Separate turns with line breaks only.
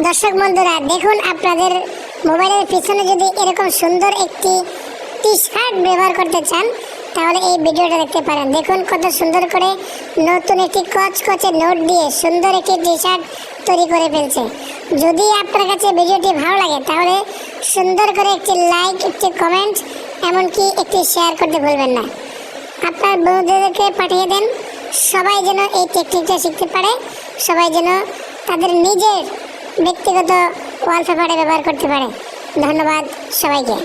দর্শক বন্ধুরা দেখুন, আপনাদের মোবাইলের পিছনে যদি এরকম সুন্দর একটি টি-শার্ট ব্যবহার করতে চান তাহলে এই ভিডিওটা দেখতে পারেন। দেখুন কত সুন্দর করে নতুন একটি কচকচে নোট দিয়ে সুন্দর একটি টি-শার্ট তৈরি করে ফেলছে। যদি আপনার কাছে ভিডিওটি ভালো লাগে তাহলে সুন্দর করে একটি লাইক, একটি কমেন্ট, এমনকি একটি শেয়ার করতে ভুলবেন না। আপনার বন্ধুদেরকে পাঠিয়ে দেন, সবাই যেন এই টেকনিকটা শিখতে পারে, সবাই যেন তাদের নিজের ব্যক্তিগত ওয়ালপেপারে ব্যবহার করতে পারে। ধন্যবাদ সবাইকে।